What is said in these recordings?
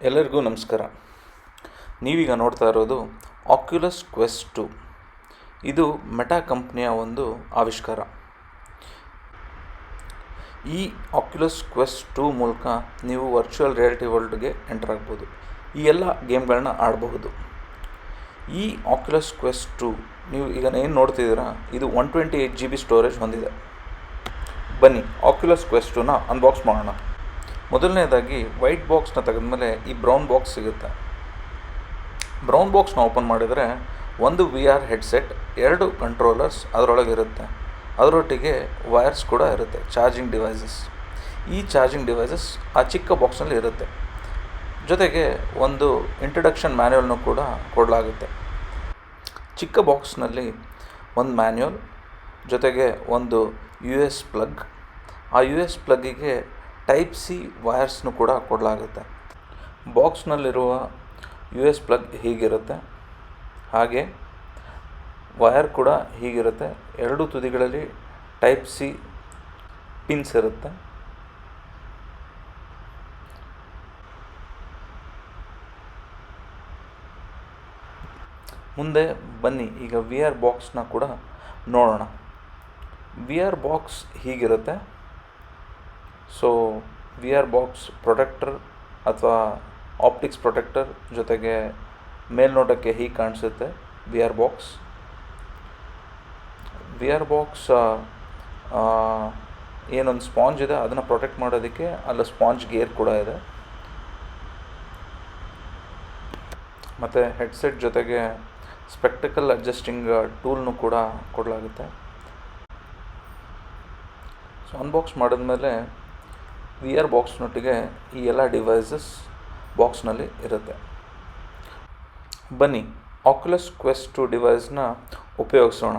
ಎಲ್ಲರಿಗೂ ನಮಸ್ಕಾರ. ನೀವೀಗ ನೋಡ್ತಾ ಇರೋದು ಆಕ್ಯುಲಸ್ ಕ್ವೆಸ್ಟ್ 2. ಇದು ಮೆಟಾ ಕಂಪ್ನಿಯ ಒಂದು ಆವಿಷ್ಕಾರ. ಈ ಆಕ್ಯುಲಸ್ ಕ್ವೆಸ್ಟ್ 2 ಮೂಲಕ ನೀವು ವರ್ಚುವಲ್ ರಿಯಾಲಿಟಿ ವರ್ಲ್ಡ್ಗೆ ಎಂಟರ್ ಆಗ್ಬೋದು. ಈ ಎಲ್ಲ ಗೇಮ್ಗಳನ್ನ ಆಡಬಹುದು. ಈ ಆಕ್ಯುಲಸ್ ಕ್ವೆಸ್ಟ್ 2 ನೀವು ಈಗ ಏನು ನೋಡ್ತಿದ್ದೀರಾ, ಇದು 128 GB ಸ್ಟೋರೇಜ್ ಹೊಂದಿದೆ. ಬನ್ನಿ ಆಕ್ಯುಲಸ್ ಕ್ವೆಸ್ಟ್ 2ನ ಅನ್ಬಾಕ್ಸ್ ಮಾಡೋಣ. ಮೊದಲನೇದಾಗಿ ವೈಟ್ ಬಾಕ್ಸ್ನ ತೆಗೆದ್ಮೇಲೆ ಈ ಬ್ರೌನ್ ಬಾಕ್ಸ್ ಸಿಗುತ್ತೆ. ಬ್ರೌನ್ ಬಾಕ್ಸ್ನ ಓಪನ್ ಮಾಡಿದರೆ ಒಂದು VR ಹೆಡ್ಸೆಟ್, 2 ಕಂಟ್ರೋಲರ್ಸ್ ಅದರೊಳಗಿರುತ್ತೆ. ಅದರೊಟ್ಟಿಗೆ ವೈರ್ಸ್ ಕೂಡ ಇರುತ್ತೆ, ಚಾರ್ಜಿಂಗ್ ಡಿವೈಸಸ್. ಈ ಚಾರ್ಜಿಂಗ್ ಡಿವೈಸಸ್ ಆ ಚಿಕ್ಕ ಬಾಕ್ಸ್ನಲ್ಲಿ ಇರುತ್ತೆ. ಜೊತೆಗೆ ಒಂದು ಇಂಟ್ರಡಕ್ಷನ್ ಮ್ಯಾನ್ಯುವಲ್ನು ಕೂಡ ಕೊಡಲಾಗುತ್ತೆ. ಚಿಕ್ಕ ಬಾಕ್ಸ್ನಲ್ಲಿ ಒಂದು ಮ್ಯಾನ್ಯುವಲ್, ಜೊತೆಗೆ ಒಂದು US ಪ್ಲಗ್. ಆ US ಪ್ಲಗ್ಗಿಗೆ ಟೈಪ್-C ವೈರ್ಸ್ನು ಕೂಡ ಕೊಡಲಾಗುತ್ತೆ. ಬಾಕ್ಸ್ನಲ್ಲಿರುವ US ಪ್ಲಗ್ ಹೀಗಿರುತ್ತೆ, ಹಾಗೆ ವೈರ್ ಕೂಡ ಹೀಗಿರುತ್ತೆ. 2 ತುದಿಗಳಲ್ಲಿ ಟೈಪ್-C ಪಿನ್ಸ್ ಇರುತ್ತೆ. ಮುಂದೆ ಬನ್ನಿ ಈಗ VR ಬಾಕ್ಸ್ನ ಕೂಡ ನೋಡೋಣ. VR ಬಾಕ್ಸ್ ಹೀಗಿರುತ್ತೆ. ಸೊ VR ಬಾಕ್ಸ್ ಪ್ರೊಟೆಕ್ಟರ್ ಅಥವಾ ಆಪ್ಟಿಕ್ಸ್ ಪ್ರೊಟೆಕ್ಟರ್, ಜೊತೆಗೆ ಮೇಲ್ನೋಟಕ್ಕೆ ಹೀಗೆ ಕಾಣಿಸುತ್ತೆ VR ಬಾಕ್ಸ್. VR ಬಾಕ್ಸ್ ಏನೊಂದು ಸ್ಪಾಂಜ್ ಇದೆ, ಅದನ್ನು ಪ್ರೊಟೆಕ್ಟ್ ಮಾಡೋದಕ್ಕೆ ಅಲ್ಲ ಸ್ಪಾಂಜ್ ಗೇರ್ ಕೂಡ ಇದೆ. ಮತ್ತು ಹೆಡ್ಸೆಟ್ ಜೊತೆಗೆ ಸ್ಪೆಕ್ಟಿಕಲ್ ಅಡ್ಜಸ್ಟಿಂಗ್ ಟೂಲ್ನು ಕೂಡ ಕೊಡಲಾಗುತ್ತೆ. ಸೊ ಅನ್ಬಾಕ್ಸ್ ಮಾಡಿದ್ಮೇಲೆ VR ಬಾಕ್ಸ್ನೊಟ್ಟಿಗೆ ಈ ಎಲ್ಲ ಡಿವೈಸಸ್ ಬಾಕ್ಸ್ನಲ್ಲಿ ಇರುತ್ತೆ. ಬನ್ನಿ ಆಕ್ಯುಲಸ್ ಕ್ವೆಸ್ಟ್ 2 ಡಿವೈಸ್ನ ಉಪಯೋಗಿಸೋಣ.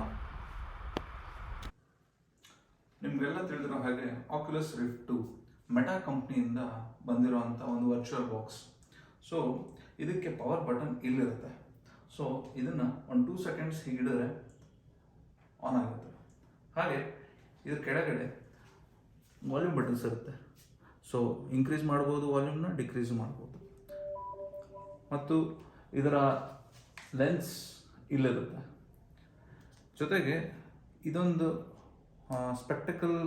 ನಿಮಗೆಲ್ಲ ತಿಳಿದಿರೋ ಹಾಗೆ ಆಕ್ಯುಲಸ್ ರಿಫ್ಟ್ 2 ಮೆಟಾ ಕಂಪ್ನಿಯಿಂದ ಬಂದಿರೋವಂಥ ಒಂದು ವರ್ಚುವಲ್ ಬಾಕ್ಸ್. ಸೊ ಇದಕ್ಕೆ ಪವರ್ ಬಟನ್ ಇಲ್ಲಿರುತ್ತೆ. ಸೊ ಇದನ್ನು ಒಂದು 2 ಸೆಕೆಂಡ್ಸ್ ಹೀಗಿಡಿದ್ರೆ ಆನ್ ಆಗುತ್ತೆ. ಹಾಗೆ ಇದ್ರ ಕೆಳಗಡೆ ವಾಲ್ಯೂಮ್ ಬಟನ್ಸ್ ಇರುತ್ತೆ. ಸೊ ಇನ್ಕ್ರೀಸ್ ಮಾಡ್ಬೋದು, ವಾಲ್ಯೂಮ್ನ ಡಿಕ್ರೀಸ್ ಮಾಡ್ಬೋದು. ಮತ್ತು ಇದರ ಲೆನ್ಸ್ ಇಲ್ಲಿರುತ್ತೆ. ಜೊತೆಗೆ ಇದೊಂದು ಸ್ಪೆಕ್ಟಿಕಲ್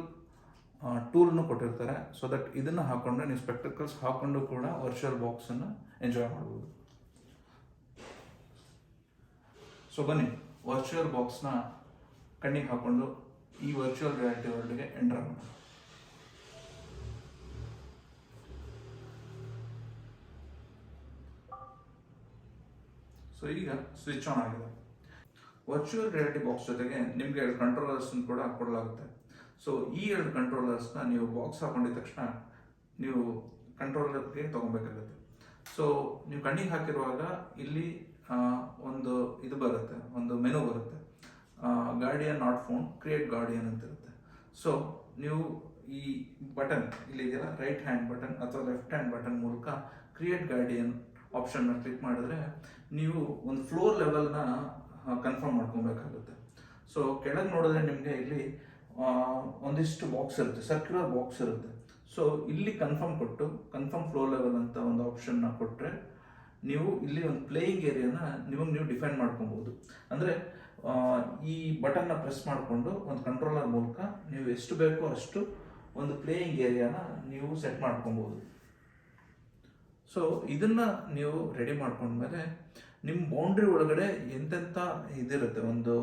ಟೂಲ್ನು ಕೊಟ್ಟಿರ್ತಾರೆ. ಸೊ ದಟ್ ಇದನ್ನು ಹಾಕ್ಕೊಂಡ್ರೆ ನೀವು ಸ್ಪೆಕ್ಟಿಕಲ್ಸ್ ಹಾಕ್ಕೊಂಡು ಕೂಡ ವರ್ಚುವಲ್ ಬಾಕ್ಸನ್ನು ಎಂಜಾಯ್ ಮಾಡ್ಬೋದು. ಸೊ ಬನ್ನಿ ವರ್ಚುವಲ್ ಬಾಕ್ಸ್ನ ಕಣ್ಣಿಗೆ ಹಾಕ್ಕೊಂಡು ಈ ವರ್ಚುವಲ್ ರಿಯಾಲಿಟಿ ವರ್ಲ್ಡ್ಗೆ ಎಂಟರ್ ಆಗೋಣ. ಸೊ ಈಗ ಸ್ವಿಚ್ ಆನ್ ಆಗಿದೆ. ವರ್ಚುವಲ್ ರಿಯಾಲಿಟಿ ಬಾಕ್ಸ್ ಜೊತೆಗೆ ನಿಮಗೆ 2 ಕಂಟ್ರೋಲರ್ಸ್ನ ಕೂಡ ಕೊಡಲಾಗುತ್ತೆ. ಸೊ ಈ 2 ಕಂಟ್ರೋಲರ್ಸ್ನ ನೀವು ಬಾಕ್ಸ್ ಹಾಕೊಂಡಿದ ತಕ್ಷಣ ನೀವು ಕಂಟ್ರೋಲರ್ಗೆ ತೊಗೊಬೇಕಾಗುತ್ತೆ. ಸೊ ನೀವು ಕಣ್ಣಿಗೆ ಹಾಕಿರುವಾಗ ಇಲ್ಲಿ ಒಂದು ಇದು ಬರುತ್ತೆ, ಒಂದು ಮೆನು ಬರುತ್ತೆ. Guardian not phone, create guardian ಅಂತ ಇರುತ್ತೆ. ಸೊ ನೀವು ಈ ಬಟನ್ ಇಲ್ಲಿದೆಯಲ್ಲ, ರೈಟ್ ಹ್ಯಾಂಡ್ ಬಟನ್ ಅಥವಾ ಲೆಫ್ಟ್ ಹ್ಯಾಂಡ್ ಬಟನ್ ಮೂಲಕ ಕ್ರಿಯೇಟ್ ಗಾರ್ಡಿಯನ್ ಆಪ್ಷನ್ನ ಕ್ಲಿಕ್ ಮಾಡಿದ್ರೆ ನೀವು ಒಂದು ಫ್ಲೋರ್ ಲೆವೆಲ್ನ ಕನ್ಫರ್ಮ್ ಮಾಡ್ಕೊಬೇಕಾಗುತ್ತೆ. ಸೊ ಕೆಳಗೆ ನೋಡಿದ್ರೆ ನಿಮಗೆ ಇಲ್ಲಿ ಒಂದಿಷ್ಟು ಬಾಕ್ಸ್ ಇರುತ್ತೆ, ಸರ್ಕ್ಯುಲರ್ ಬಾಕ್ಸ್ ಇರುತ್ತೆ. ಸೊ ಇಲ್ಲಿ ಕನ್ಫರ್ಮ್ ಕೊಟ್ಟು ಕನ್ಫರ್ಮ್ ಫ್ಲೋರ್ ಲೆವೆಲ್ ಅಂತ ಒಂದು ಆಪ್ಷನ್ನ ಕೊಟ್ಟರೆ ನೀವು ಇಲ್ಲಿ ಒಂದು ಪ್ಲೇಯಿಂಗ್ ಏರಿಯಾನ ನೀವು ಡಿಫೈನ್ ಮಾಡ್ಕೊಬೋದು. ಅಂದರೆ ಈ ಬಟನ್ನ ಪ್ರೆಸ್ ಮಾಡಿಕೊಂಡು ಒಂದು ಕಂಟ್ರೋಲರ್ ಮೂಲಕ ನೀವು ಎಷ್ಟು ಬೇಕೋ ಅಷ್ಟು ಒಂದು ಪ್ಲೇಯಿಂಗ್ ಏರಿಯಾನ ನೀವು ಸೆಟ್ ಮಾಡ್ಕೊಬೋದು. ಸೊ ಇದನ್ನು ನೀವು ರೆಡಿ ಮಾಡ್ಕೊಂಡ್ಮೇಲೆ ನಿಮ್ಮ ಬೌಂಡ್ರಿ ಒಳಗಡೆ ಎಂತೆಂಥ ಇದಿರುತ್ತೆ, ಒಂದು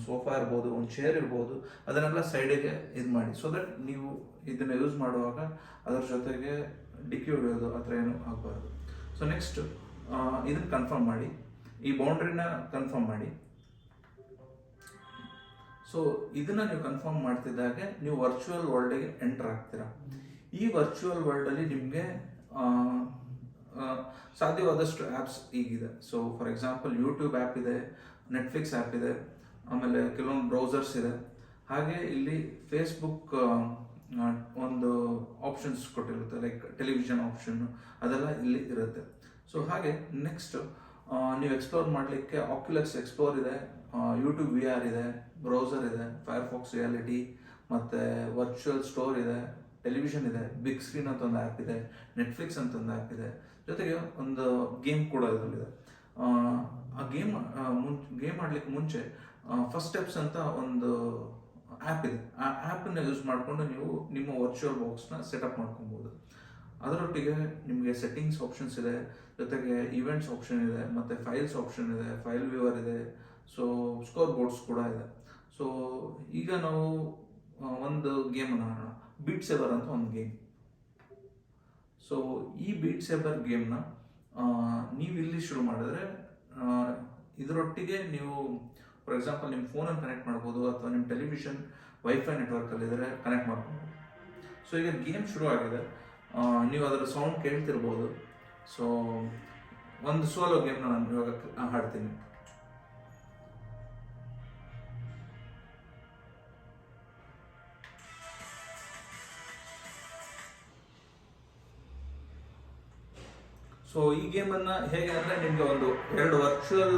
ಸೋಫಾ ಇರ್ಬೋದು, ಒಂದು ಚೇರ್ ಇರ್ಬೋದು, ಅದನ್ನೆಲ್ಲ ಸೈಡಿಗೆ ಇದು ಮಾಡಿ. ಸೊ ದಟ್ ನೀವು ಇದನ್ನು ಯೂಸ್ ಮಾಡುವಾಗ ಅದರ ಜೊತೆಗೆ ಡಿಕ್ಕಿ ಹೊಡೆಯೋದು ಆ ಥರ ಏನೂ ಆಗಬಾರ್ದು. ಸೊ ನೆಕ್ಸ್ಟ್ ಇದನ್ನು ಕನ್ಫರ್ಮ್ ಮಾಡಿ, ಈ ಬೌಂಡ್ರಿನ ಕನ್ಫರ್ಮ್ ಮಾಡಿ. ಸೊ ಇದನ್ನು ನೀವು ಕನ್ಫರ್ಮ್ ಮಾಡ್ತಿದ್ದಾಗೆ ನೀವು ವರ್ಚುವಲ್ ವರ್ಲ್ಡಿಗೆ ಎಂಟರ್ ಆಗ್ತೀರಾ. ಈ ವರ್ಚುವಲ್ ವರ್ಲ್ಡಲ್ಲಿ ನಿಮಗೆ ಸಾಧ್ಯವಾದಷ್ಟು apps ಈಗಿದೆ. So for example YouTube app ಇದೆ, ನೆಟ್ಫ್ಲಿಕ್ಸ್ ಆ್ಯಪ್ ಇದೆ, ಆಮೇಲೆ ಕೆಲವೊಂದು ಬ್ರೌಸರ್ಸ್ ಇದೆ. ಹಾಗೆ ಇಲ್ಲಿ ಫೇಸ್ಬುಕ್ ಒಂದು ಆಪ್ಷನ್ಸ್ ಕೊಟ್ಟಿರುತ್ತೆ, ಲೈಕ್ ಟೆಲಿವಿಷನ್ ಆಪ್ಷನ್, ಅದೆಲ್ಲ ಇಲ್ಲಿ ಇರುತ್ತೆ. ಸೊ ಹಾಗೆ ನೆಕ್ಸ್ಟ್ ನೀವು ಎಕ್ಸ್ಪ್ಲೋರ್ ಮಾಡಲಿಕ್ಕೆ ಆಕ್ಯುಲಸ್ ಎಕ್ಸ್ಪ್ಲೋರ್ ಇದೆ, ಯೂಟ್ಯೂಬ್ VR ಇದೆ, ಬ್ರೌಸರ್ ಇದೆ, ಫೈರ್ಫಾಕ್ಸ್ ರಿಯಾಲಿಟಿ, ಮತ್ತು ವರ್ಚುವಲ್ ಸ್ಟೋರ್ ಇದೆ, ಟೆಲಿವಿಷನ್ ಇದೆ, ಬಿಗ್ ಸ್ಕ್ರೀನ್ ಅಂತ ಒಂದು ಆ್ಯಪ್ ಇದೆ, ನೆಟ್ಫ್ಲಿಕ್ಸ್ ಅಂತ ಒಂದು ಆ್ಯಪ್ ಇದೆ, ಜೊತೆಗೆ ಒಂದು ಗೇಮ್ ಕೂಡ ಇದರಲ್ಲಿದೆ. ಆ ಗೇಮ್ ಆಡ್ಲಿಕ್ಕೆ ಮುಂಚೆ ಫಸ್ಟ್ ಸ್ಟೆಪ್ಸ್ ಅಂತ ಒಂದು ಆ್ಯಪ್ ಇದೆ. ಆ ಆ್ಯಪನ್ನು ಯೂಸ್ ಮಾಡಿಕೊಂಡು ನೀವು ನಿಮ್ಮ ವರ್ಚುವಲ್ ಬಾಕ್ಸ್ನ ಸೆಟಪ್ ಮಾಡ್ಕೊಬೋದು. ಅದರೊಟ್ಟಿಗೆ ನಿಮಗೆ ಸೆಟ್ಟಿಂಗ್ಸ್ ಆಪ್ಷನ್ಸ್ ಇದೆ, ಜೊತೆಗೆ ಇವೆಂಟ್ಸ್ ಆಪ್ಷನ್ ಇದೆ, ಮತ್ತು ಫೈಲ್ಸ್ ಆಪ್ಷನ್ ಇದೆ, ಫೈಲ್ ವ್ಯೂವರ್ ಇದೆ, ಸೊ ಸ್ಕೋರ್ ಬೋರ್ಡ್ಸ್ ಕೂಡ ಇದೆ. ಸೊ ಈಗ ನಾವು ಒಂದು ಗೇಮನ್ನು ಆಡೋಣ, ಬೀಟ್ ಸೇಬರ್ ಅಂತ ಒಂದು ಗೇಮ್. ಸೊ ಈ ಬೀಟ್ ಸೇಬರ್ ಗೇಮ್ನ ನೀವು ಇಲ್ಲಿ ಶುರು ಮಾಡಿದ್ರೆ ಇದರೊಟ್ಟಿಗೆ ನೀವು ಫಾರ್ ಎಕ್ಸಾಂಪಲ್ ನಿಮ್ಮ ಫೋನನ್ನು ಕನೆಕ್ಟ್ ಮಾಡ್ಬೋದು, ಅಥವಾ ನಿಮ್ಮ ಟೆಲಿವಿಷನ್ ವೈಫೈ ನೆಟ್ವರ್ಕಲ್ಲಿದ್ದರೆ ಕನೆಕ್ಟ್ ಮಾಡ್ಬೋದು. ಸೊ ಈಗ ಗೇಮ್ ಶುರು ಆಗಿದೆ, ನೀವು ಅದರ ಸೌಂಡ್ ಕೇಳ್ತಿರ್ಬೋದು. ಸೊ ಒಂದು ಸೋಲೋ ಗೇಮ್ನ ನಾನು ಇವಾಗ ಹಾಡ್ತೀನಿ. ಸೊ ಈ ಗೇಮನ್ನು ಹೇಗೆ ಅಂದರೆ ನಿಮಗೆ ಒಂದು 2 ವರ್ಚುವಲ್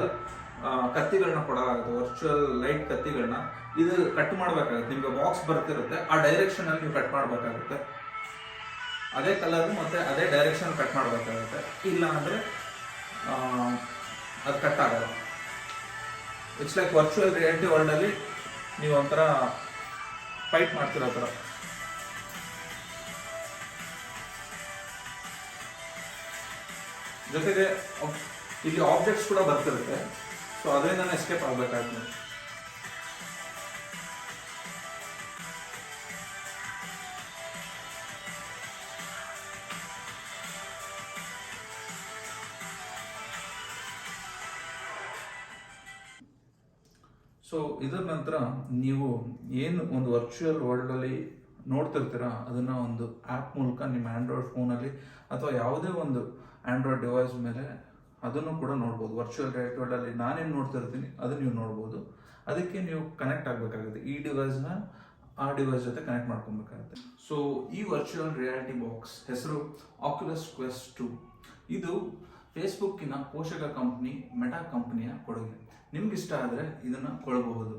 ಕತ್ತಿಗಳನ್ನ ಕೊಡಲಾಗುತ್ತೆ, ವರ್ಚುವಲ್ ಲೈಟ್ ಕತ್ತಿಗಳನ್ನ. ಇದು ಕಟ್ ಮಾಡಬೇಕಾಗುತ್ತೆ, ನಿಮಗೆ ಬಾಕ್ಸ್ ಬರ್ತಿರುತ್ತೆ, ಆ ಡೈರೆಕ್ಷನಲ್ಲಿ ನೀವು ಕಟ್ ಮಾಡಬೇಕಾಗುತ್ತೆ. ಅದೇ ಕಲರ್ ಮತ್ತು ಅದೇ ಡೈರೆಕ್ಷನ್ ಕಟ್ ಮಾಡಬೇಕಾಗುತ್ತೆ, ಇಲ್ಲ ಅಂದರೆ ಅದು ಕಟ್ ಆಗಲ್ಲ. ಇಟ್ಸ್ ಲೈಕ್ ವರ್ಚುವಲ್ ರಿಯಾಲಿಟಿ ವರ್ಲ್ಡಲ್ಲಿ ನೀವು ಒಂಥರ ಫೈಟ್ ಮಾಡ್ತಿರೋ ಥರ. ಜೊತೆಗೆ ಇಲ್ಲಿ ಆಬ್ಜೆಕ್ಟ್ಸ್ ಕೂಡ ಬರ್ತಿರುತ್ತೆ, ಸೊ ಅದರಿಂದ ಎಸ್ಕೇಪ್ ಆಗಬೇಕಾಗುತ್ತೆ. ಸೊ ಇದರ ನಂತರ ನೀವು ಏನು ಒಂದು ವರ್ಚುವಲ್ ವರ್ಲ್ಡಲ್ಲಿ ನೋಡ್ತಿರ್ತೀರ ಅದನ್ನು ಒಂದು ಆ್ಯಪ್ ಮೂಲಕ ನಿಮ್ಮ ಆ್ಯಂಡ್ರಾಯ್ಡ್ ಫೋನಲ್ಲಿ ಅಥವಾ ಯಾವುದೇ ಒಂದು ಆ್ಯಂಡ್ರಾಯ್ಡ್ ಡಿವೈಸ್ ಮೇಲೆ ಅದನ್ನು ಕೂಡ ನೋಡ್ಬೋದು. ವರ್ಚುವಲ್ ರಿಯಾಲಿಟಿ ವರ್ಲ್ಡಲ್ಲಿ ನಾನೇನು ನೋಡ್ತಿರ್ತೀನಿ ಅದನ್ನು ನೀವು ನೋಡ್ಬೋದು. ಅದಕ್ಕೆ ನೀವು ಕನೆಕ್ಟ್ ಆಗಬೇಕಾಗುತ್ತೆ, ಈ ಡಿವೈಸ್ನ ಆ ಡಿವೈಸ್ ಜೊತೆ ಕನೆಕ್ಟ್ ಮಾಡ್ಕೊಬೇಕಾಗುತ್ತೆ. ಸೊ ಈ ವರ್ಚುವಲ್ ರಿಯಾಲಿಟಿ ಬಾಕ್ಸ್ ಹೆಸರು ಆಕ್ಯುಲಸ್ ಕ್ವೆಸ್ಟ್ 2. ಇದು ಫೇಸ್ಬುಕ್ಕಿನ ಪೋಷಕ ಕಂಪ್ನಿ ಮೆಟಾ ಕಂಪ್ನಿಯ ಕೊಡುಗೆ. ನಿಮ್ಗೆ ಇಷ್ಟ ಆದರೆ ಇದನ್ನು ಕೊಳ್ಳಬಹುದು.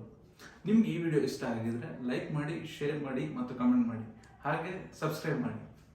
ನಿಮ್ಗೆ ಈ ವಿಡಿಯೋ ಇಷ್ಟ ಆಗಿದ್ರೆ ಲೈಕ್ ಮಾಡಿ, ಶೇರ್ ಮಾಡಿ ಮತ್ತು ಕಮೆಂಟ್ ಮಾಡಿ, ಹಾಗೆ ಸಬ್ಸ್ಕ್ರೈಬ್ ಮಾಡಿ.